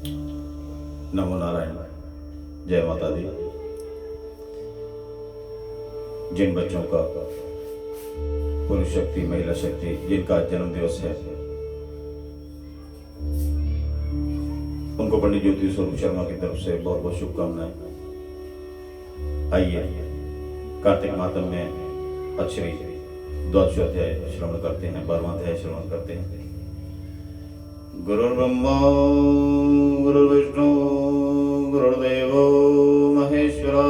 नमो नारायण। जय माता दी। जिन बच्चों का पुरुष शक्ति महिला शक्ति जिनका जन्म दिवस है उनको पंडित ज्योति स्वरूप शर्मा की तरफ से बहुत बहुत शुभकामनाएं। आइए कार्तिक मातम में अक्षरी द्वादशोध्याय श्रवण करते हैं, 12वां अध्याय श्रवण करते हैं। गुरुर्ब्रह्मा गुरुर्विष्णु गुरुर्देवो महेश्वरा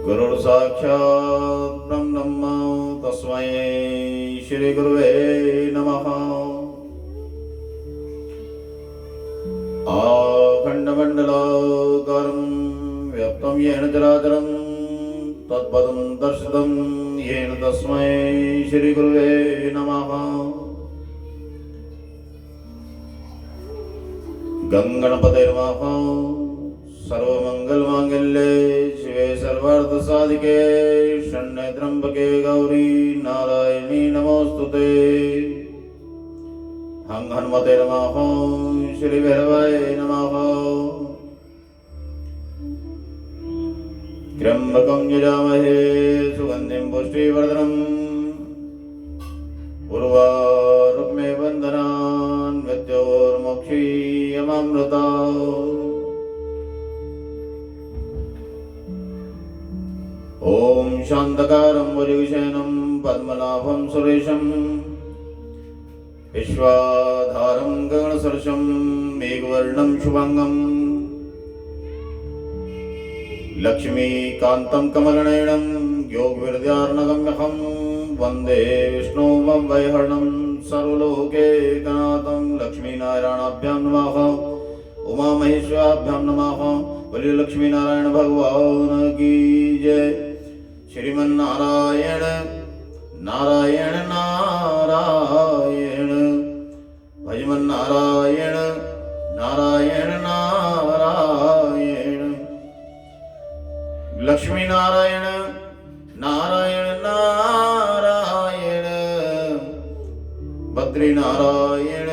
गुरुर्साक्षात् ब्रह्म तस्मै श्री गुरुवे नमः। आखण्डमण्डलाकारं व्याप्तं येन चराचरं तत्पदं दर्शितं येन तस्मै श्री गुरुवे नमः। गंगणपते नमः। सर्वमंगलमांगल्ये शिवे सर्वार्थसाधिके शरण्ये त्र्यंबके गौरी नारायणी नमोस्तुते। हनुमते नमः। श्री भैरवाय नमः। त्र्यंबकं यजामहे सुगंधिं पुष्टिवर्धनम् उर्वारुकमे बन्धनान् मृत्योर्मोक्षीयमामृता। ओम शांतकारं भुजगशयनं पद्मनाभं सुरेशं विश्वाधारं गगनसदृशं मेघवर्णं शुभांगं लक्ष्मीकान्तं कमलनयनं योगविद्यार्णगम्यहं वन्दे विष्णुं वैहरणं सर्वलोकैकनाथं। लक्ष्मीनारायणाभ्यां नमः। उमामहेश्वराभ्यां नमः। बोलिए लक्ष्मी नारायण भगवान की जय। श्रीमन्नारायण नारायण नारायण भजमन नारायण नारायण नारायण लक्ष्मी नारायण नारायण नारायण बद्री नारायण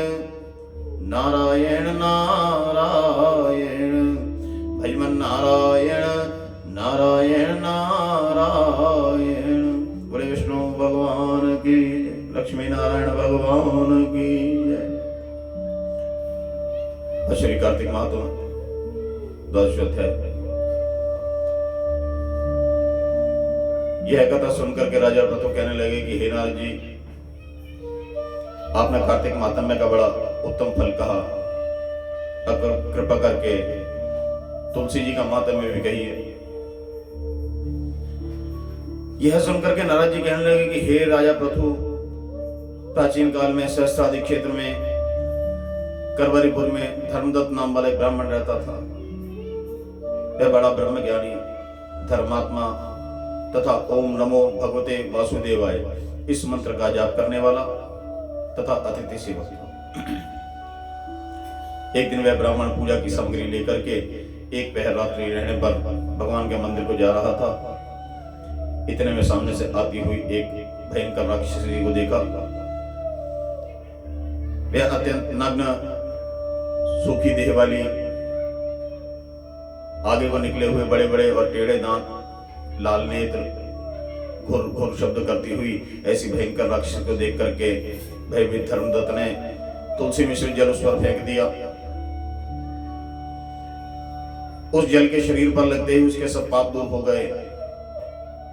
नारायण नारायण भजमन नारायण नारायण नारायण। बोले विष्णु भगवान की जय। लक्ष्मी नारायण भगवान की जय। श्री कार्तिक मातम द्वादशोध्याय। यह कथा सुनकर के राजा प्रथु कहने लगे कि हे नारद जी, आपने कार्तिक मातम्य का बड़ा उत्तम फल कहा, अब कृपा करके तुलसी जी का मातम्य भी कहिए। यह सुनकर के नारद जी कहने लगे कि हे राजा प्रथु, प्राचीन काल में सहस्त्रादि क्षेत्र में करवरीपुर में धर्मदत्त नाम वाला एक ब्राह्मण रहता था। वह बड़ा ब्रह्मज्ञानी धर्मात्मा तथा ओम नमो भगवते वासुदेवाय इस मंत्र का जाप करने वाला तथा अतिथि सेवक था। एक दिन वह ब्राह्मण पूजा की सामग्री लेकर के एक पहर रात्रि रहने पर भगवान के मंदिर को जा रहा था। इतने में सामने से आती हुई एक भयंकर राक्षसी को देखा। वह अत्यंत नग्न सूखी देह वाली, आगे को निकले हुए बड़े बड़े और टेढ़े दांत, लाल नेत्र, घुर घुर शब्द करती हुई ऐसी भयंकर राक्षसी को देख करके भयभीत धर्मदत्त ने तुलसी मिश्रित जल उस पर फेंक दिया। उस जल के शरीर पर लगते ही उसके सब पाप दूर हो गए।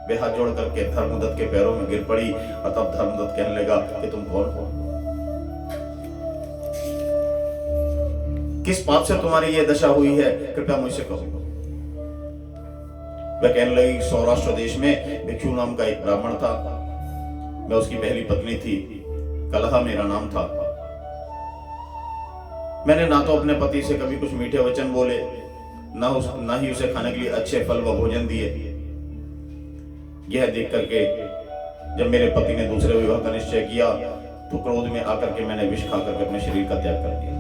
वे हाथ जोड़ करके धर्मदत्त के पैरों में गिर पड़ी और तब धर्मदत्त कहने लगा कि तुम कौन हो, किस पाप से तुम्हारी यह दशा हुई है, कृपया मुझसे कहो। वह कहने लगी सौराष्ट्र देश में भिक्षु नाम का एक ब्राह्मण था। मैं उसकी पहली पत्नी थी, कलहा मेरा नाम था। मैंने ना तो अपने पति से कभी कुछ मीठे वचन बोले, ना ही उसे खाने के लिए अच्छे फल व भोजन दिए। यह देख करके जब मेरे पति ने दूसरे विवाह का निश्चय किया तो क्रोध में आकर के मैंने विष खा करके अपने शरीर का त्याग कर दिया।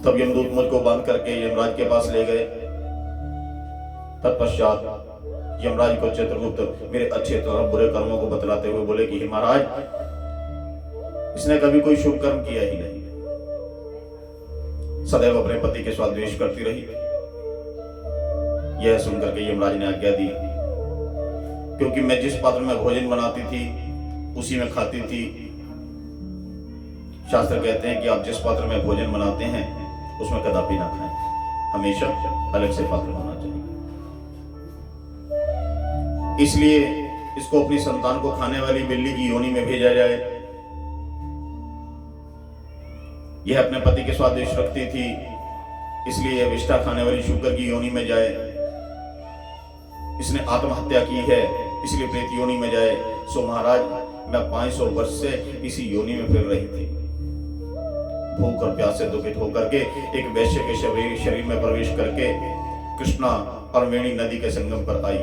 तब यमदूत मुझको बांध करके यमराज के पास ले गए। तत्पश्चात यमराज को चित्रगुप्त मेरे अच्छे तथा बुरे कर्मों को बतलाते हुए बोले कि महाराज, इसने कभी कोई शुभ कर्म किया ही नहीं, सदैव अपने पति के साथ द्वेष करती रही। यह सुनकर के यमराज ने आज्ञा दी, क्योंकि मैं जिस पात्र में भोजन बनाती थी उसी में खाती थी। शास्त्र कहते हैं कि आप जिस पात्र में भोजन बनाते हैं उसमें कदापि ना खाएं, हमेशा अलग से पात्र होना चाहिए। इसलिए इसको अपनी संतान को खाने वाली बिल्ली की योनि में भेजा जाए। यह अपने पति के साथ द्वेष रखती थी, इसलिए यह विष्ठा खाने वाली शूकर की योनि में जाए। इसने आत्महत्या की है, इसलिए प्रेत योनि में जाए। सो महाराज, मैं 500 वर्ष से इसी योनि में फिर रही थी। भूख और प्यास से दुखित होकर के एक वैश्य के शरीर में प्रवेश करके कृष्णा और वेणी नदी के संगम पर आई।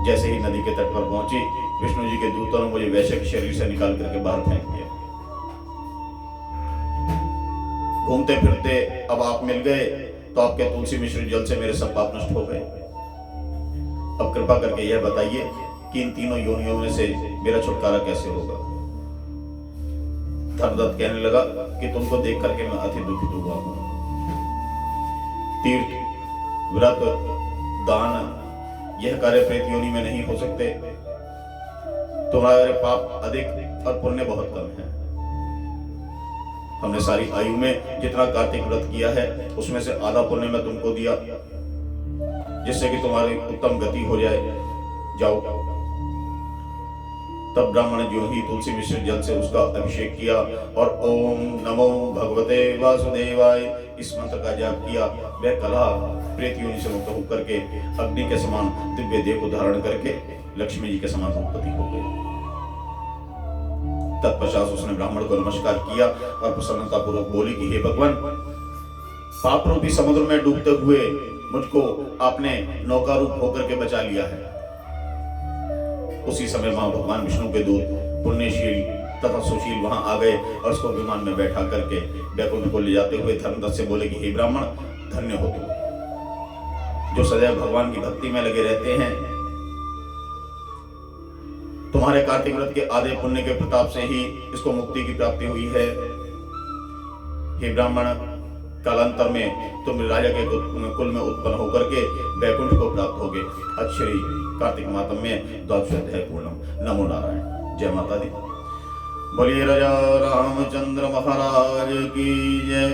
जैसे ही नदी के तट पर पहुंची, विष्णु जी के दूतों ने मुझे वैश्य के शरीर से निकाल करके बाहर फेंक दिया। घूमते फिरते अब आप मिल गए तो आपके तुलसी मिश्रित जल से मेरे सब पाप नष्ट हो गए। अब कृपा करके यह बताइए कि इन तीनों योनियों में से मेरा छुटकारा कैसे होगा। धर्मदत्त कहने लगा कि तुमको देख करके मैं अति दुखित हुआ हूं। तीर्थ, व्रत, दान यह कार्य प्रेत योनि में नहीं हो सकते। तुम्हारे पाप अधिक और पुण्य बहुत कम है। हमने सारी आयु में जितना कार्तिक व्रत किया है उसमें से आधा पुण्य मैं तुमको दिया, जिससे कि तुम्हारी उत्तम गति हो जाए। जाओ। तब ब्राह्मण जो ही तुलसी मिश्रित जल से उसका अभिषेक किया और ओम नमो भगवते वासुदेवाय इस मंत्र का जाप किया। वह कला प्रेत योनि से मुक्त होकर के अग्नि के समान दिव्य देह को धारण करके लक्ष्मी जी के समान उत्पत्ति हो गई। तत्पश्चात उसने ब्राह्मण को नमस्कार किया और प्रसन्नता पूर्वक बोली कि हे भगवान, पाप रूपी समुद्र में डूबते हुए मुझको आपने नौका रूप होकर के बचा लिया है। उसी समय वहां भगवान विष्णु के दूत पुण्यशील तथा सुशील वहां आ गए और उसको विमान में बैठा करके वैकुंठ को ले जाते हुए धर्मदत्त से बोले कि हे ब्राह्मण, धन्य हो तुम जो सदैव भगवान की भक्ति में लगे रहते हैं। तुम्हारे कार्तिक व्रत के आधे पुण्य के प्रताप से ही इसको मुक्ति की प्राप्ति हुई है। हे ब्राह्मण, कालांतर में तुम राजा के कुल में उत्पन्न होकर के वैकुंठ को प्राप्त होगे। अक्षरी कार्तिक मातम में द्वादश अध्याय पूर्णम। नमो नारायण। जय माता दी। बोलिए राजा रामचंद्र महाराज की जय।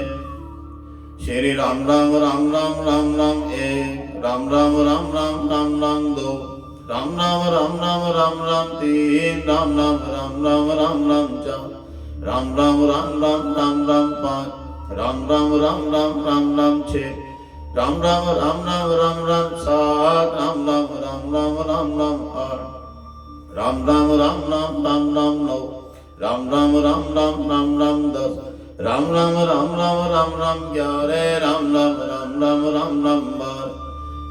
श्री राम राम राम राम राम राम एक, राम राम राम राम राम राम दो, राम राम राम राम राम राम तीन, राम राम राम राम राम राम चार, राम राम राम राम राम राम पाँच, राम राम राम राम राम राम छः, राम राम राम राम राम राम सात, राम राम राम राम राम राम आठ, राम राम राम राम राम राम नौ, राम राम राम राम राम राम 10, राम राम राम राम राम राम 11, राम राम राम राम राम राम 12,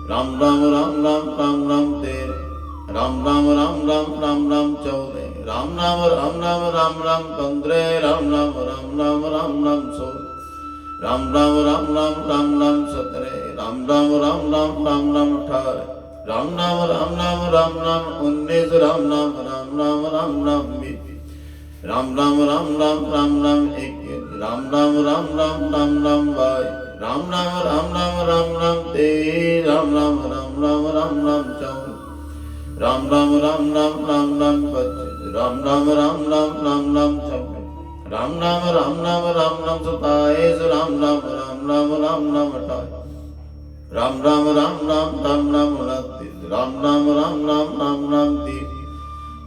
राम राम राम राम राम राम 13, राम राम राम राम राम राम 14, राम राम राम राम राम राम 15, राम राम राम राम राम राम 16, राम राम राम राम राम राम 17, राम राम राम राम राम राम 18, राम राम राम राम राम राम 19, राम राम राम राम राम राम 20, राम राम राम राम राम राम 21, राम राम राम राम राम राम 22, राम राम राम राम राम राम 23, राम राम राम राम राम राम 24, राम राम राम राम राम राम 25, राम राम राम राम राम राम 26, राम राम राम राम राम राम 27, राम राम राम राम राम राम 28, राम राम राम राम राम राम 29, राम राम राम राम राम राम 30,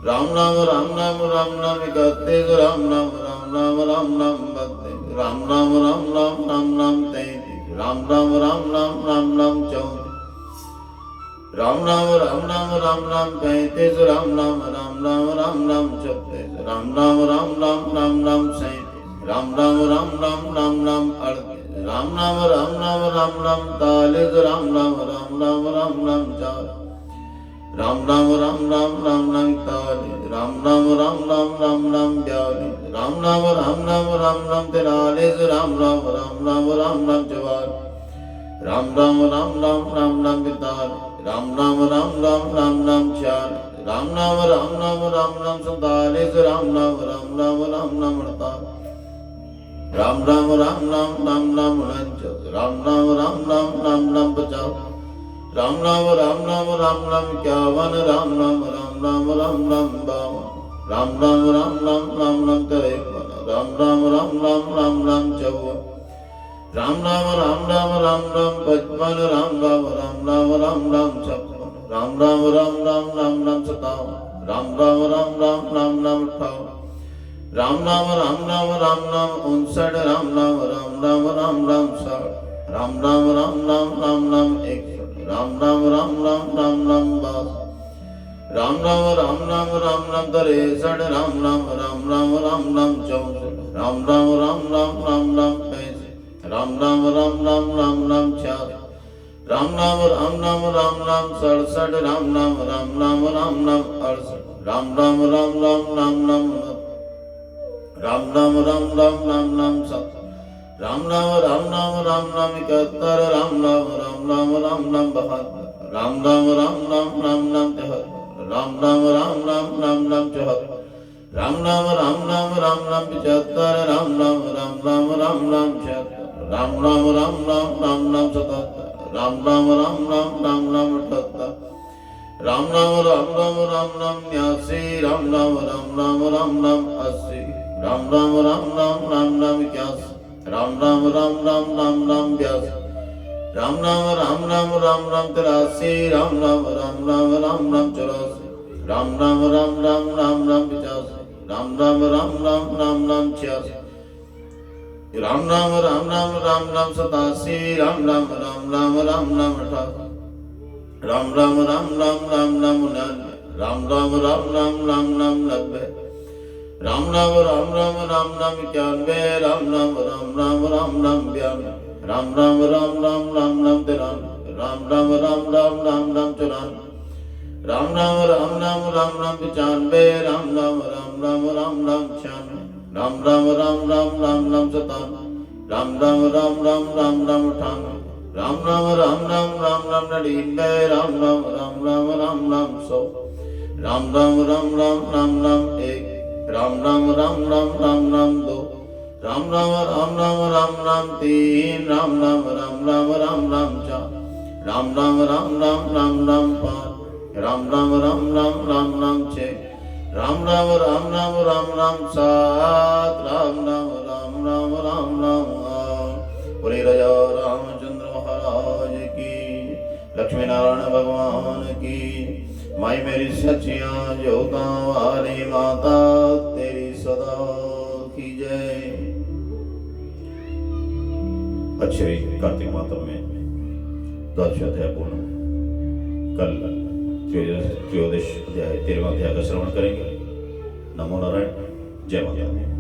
राम राम राम राम राम राम 31, राम राम राम राम राम राम 32, राम राम राम राम राम राम 33, राम राम राम राम राम राम 34, राम राम राम राम राम राम 35, राम राम राम राम राम राम 36, राम राम राम राम राम राम 37, राम राम राम राम राम राम 38, राम राम राम राम राम राम 40, राम राम राम राम राम राम 40, राम राम राम राम राम राम 41, राम राम राम राम राम राम 42, राम राम राम राम राम राम 43, राम राम राम राम राम राम 44, राम राम राम राम राम राम 45, राम राम राम राम राम राम 46, राम नाम 47, राम नाम 48, राम नाम 49, राम नाम 50, राम नाम 51, राम नाम 52, राम नाम 53, राम नाम 54, राम नाम 55, राम नाम 56, राम नाम 57, राम नाम 58, राम नाम 59, राम नाम 60, राम नाम 61, राम नाम 62, राम नाम 63, राम नाम 64, राम नाम 65, राम नाम 66, राम नाम 67, राम नाम 68, राम नाम 69, राम नाम 7, राम नाम 71, राम नाम 72, राम नाम 73, राम नाम 74, राम नाम 75, राम नाम 76, राम नाम 77, राम नाम 78, राम नाम 89, राम नाम 80, राम नाम 81, राम नाम 82, राम नाम 83, राम नाम 84, राम नाम 85, राम नाम 86, राम नाम 87, राम नाम 88, राम नाम 89, राम नाम 90, राम नाम 91, राम नाम 92, राम नाम 93, राम नाम 94, राम नाम 95, राम नाम 96, राम नाम 97, राम नाम 98, राम नाम 99, राम नाम 100, राम नाम 1, राम नाम 2, राम नाम 3, राम नाम 4, राम नाम 5, राम नाम 6, राम नाम 7, राम नाम बोले राजा रामचंद्र महाराज की, लक्ष्मी नारायण भगवान की, माई मेरी सच्चियां जोतां वाली माता तेरी सदा की जय। अक्षरी कार्तिक मातम में द्वादश अध्याय पूर्ण। कल त्रयोदश अध्याय 13वां अध्याय का श्रवण करेंगे। नमो नारायण, जय माता।